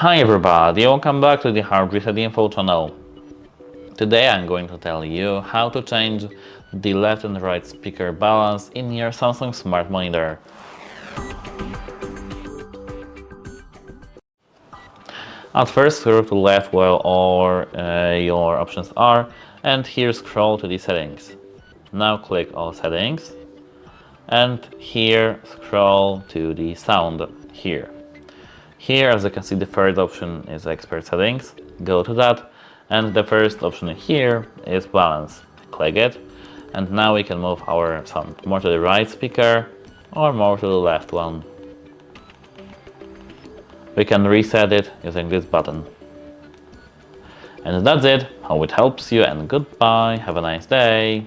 Hi everybody, welcome back to the Hard Reset Info channel. Today I'm going to tell you how to change the left and right speaker balance in your Samsung Smart Monitor. At first scroll to left where all your options are, and here scroll to the settings. Now click all settings, and here scroll to the sound here. Here, as you can see, the third option is expert settings. Go to that, and the first option here is balance. Click it, and now we can move our sound more to the right speaker or more to the left one. We can reset it using this button. And that's it. Hope it helps you, and goodbye. Have a nice day.